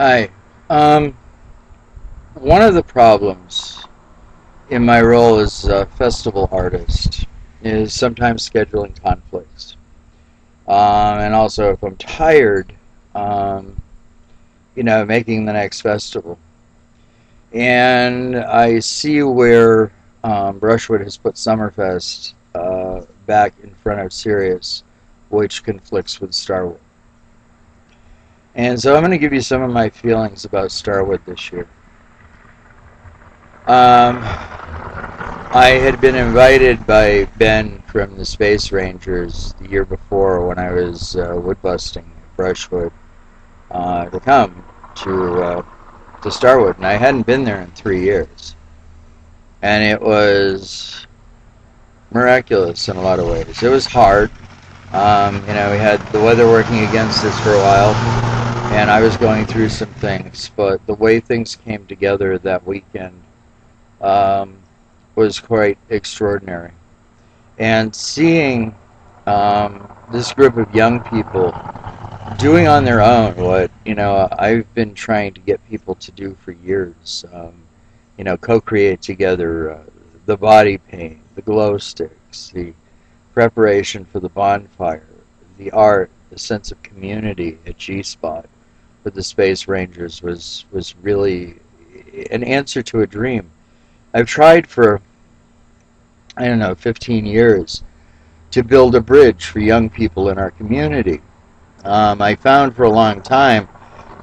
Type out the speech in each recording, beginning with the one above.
Hi. Um, One of the problems in my role as a festival artist is sometimes scheduling conflicts. And also, if I'm tired, um, making the next festival. And I see where Brushwood has put Summerfest back in front of Sirius, which conflicts with Starwood. And so I'm going to give you some of my feelings about Starwood this year. Um, I had been invited by Ben from the Space Rangers the year before when I was wood busting at Brushwood to come to Starwood, and I hadn't been there in 3 years, and it was miraculous in a lot of ways. It was hard. We had the weather working against us for a while, and I was going through some things, but the way things came together that weekend um, was quite extraordinary. And seeing this group of young people doing on their own what I've been trying to get people to do for years. Co-create together the body paint, the glow sticks, the preparation for the bonfire, the art, the sense of community at G Spot with the Space Rangers was really an answer to a dream. I've tried for, I don't know, 15 years to build a bridge for young people in our community. I found for a long time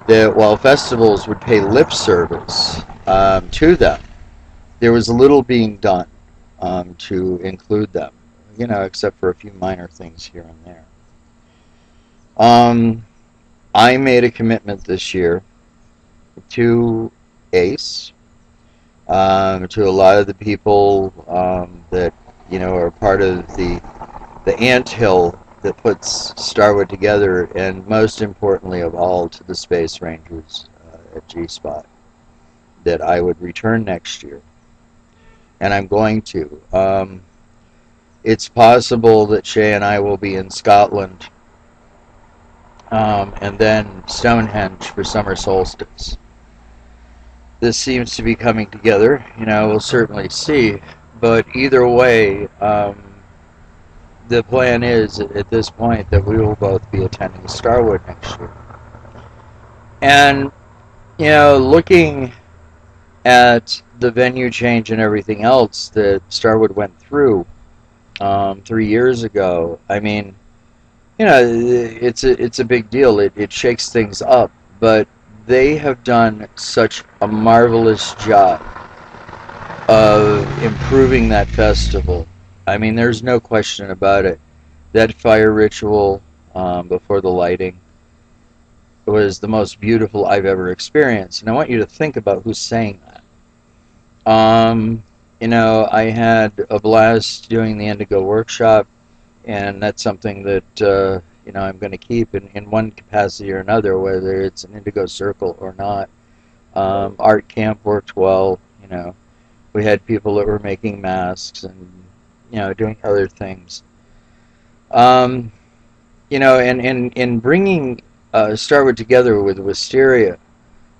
that while festivals would pay lip service to them, there was little being done to include them, except for a few minor things here and there. Um, I made a commitment this year to ACE, to a lot of the people that are part of the anthill that puts Starwood together, and most importantly of all, to the Space Rangers at G Spot, that I would return next year, and I'm going to. It's possible that Shay and I will be in Scotland, and then Stonehenge for summer solstice. This seems to be coming together. We'll certainly see. But either way, the plan is at this point that we will both be attending Starwood next year. And, looking at the venue change and everything else that Starwood went through 3 years ago, I mean, it's a big deal. It shakes things up, but they have done such a marvelous job of improving that festival. I mean, there's no question about it. That fire ritual before the lighting was the most beautiful I've ever experienced. And I want you to think about who's saying that. I had a blast doing the Indigo workshop, and that's something that I'm going to keep in one capacity or another, whether it's an Indigo Circle or not. Art camp worked well. We had people that were making masks and doing other things. Um, and in bringing Starwood together with Wisteria,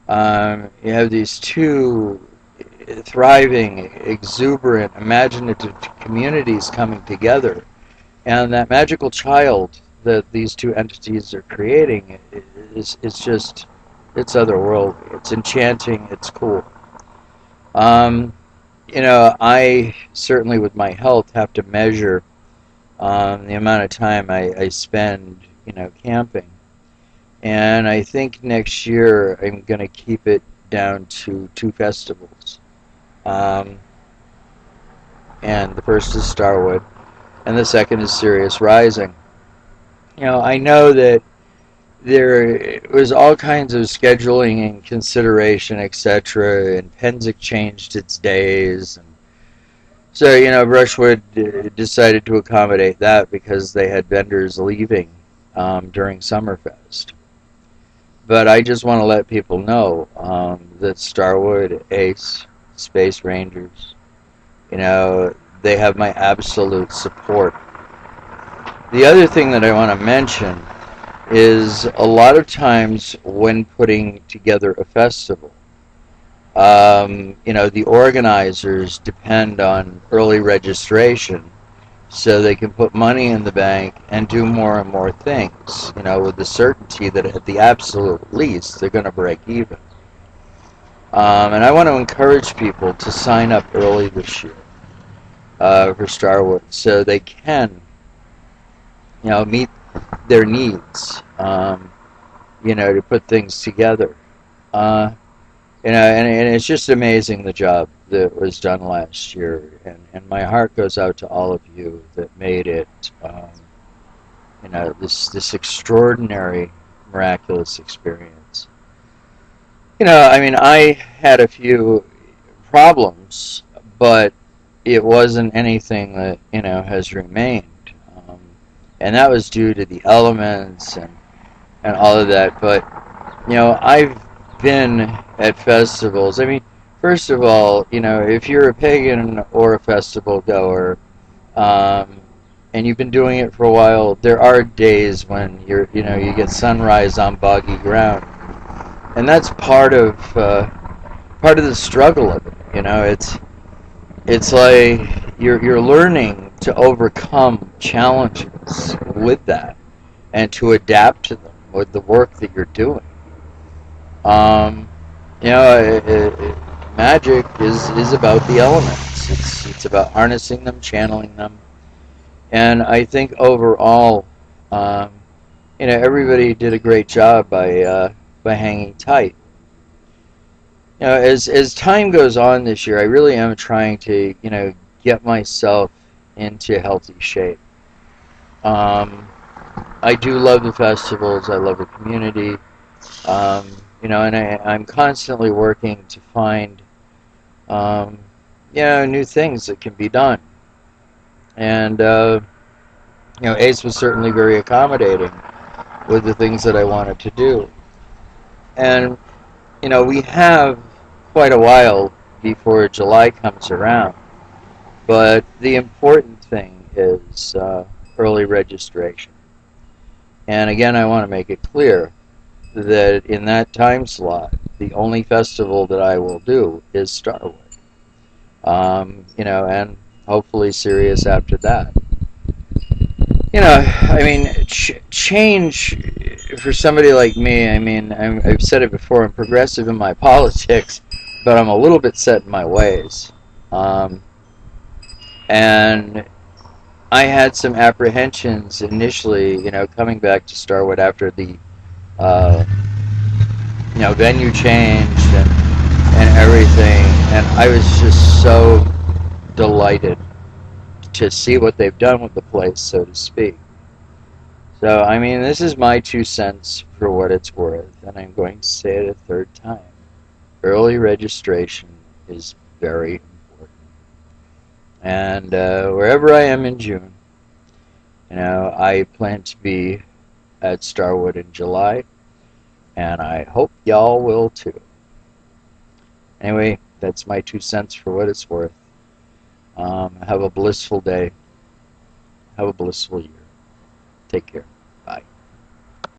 you have these two thriving, exuberant, imaginative communities coming together, and that magical child that these two entities are creating is just, it's otherworldly. It's enchanting. It's cool. Um, I certainly, with my health, have to measure the amount of time I spend, camping. And I think next year I'm going to keep it down to two festivals. Um, and the first is Starwood, and the second is Sirius Rising. I know that there was all kinds of scheduling and consideration, etc., and Penzic changed its days, and so Brushwood decided to accommodate that because they had vendors leaving during Summerfest. But I just want to let people know that Starwood, Ace, Space Rangers, they have my absolute support. The other thing that I want to mention is a lot of times when putting together a festival, the organizers depend on early registration so they can put money in the bank and do more and more things, with the certainty that at the absolute least they're going to break even. And I want to encourage people to sign up early this year for Starwood so they can, meet their needs, to put things together. Uh, and it's just amazing the job that was done last year, and my heart goes out to all of you that made it, this extraordinary, miraculous experience. I mean, I had a few problems, but it wasn't anything that has remained, um, and that was due to the elements and all of that. But I've been at festivals. I mean, first of all, if you're a pagan or a festival goer, um, and you've been doing it for a while, there are days when you get sunrise on boggy ground, and that's part of the struggle of it. It's like you're learning to overcome challenges with that and to adapt to them with the work that you're doing. Um, magic is about the elements. It's about harnessing them, channeling them, and I think overall, um, everybody did a great job by hanging tight. As time goes on this year, I really am trying to get myself into healthy shape. Um, I do love the festivals. I love the community. And I'm constantly working to find um, new things that can be done. And Ace was certainly very accommodating with the things that I wanted to do. And we have quite a while before July comes around. But the important thing is early registration. And again, I want to make it clear that in that time slot, the only festival that I will do is Starwood. And hopefully Sirius after that. I mean, change for somebody like me, I mean, I've said it before, I'm progressive in my politics, but I'm a little bit set in my ways. Um, and I had some apprehensions initially, coming back to Starwood after the uh, venue changed and everything, and I was just so delighted to see what they've done with the place, so to speak. So, I mean, this is my 2 cents for what it's worth, and I'm going to say it a third time. Early registration is very important. And wherever I am in June, I plan to be at Starwood in July, and I hope y'all will too. Anyway, that's my 2 cents for what it's worth. Have a blissful day. Have a blissful year. Take care.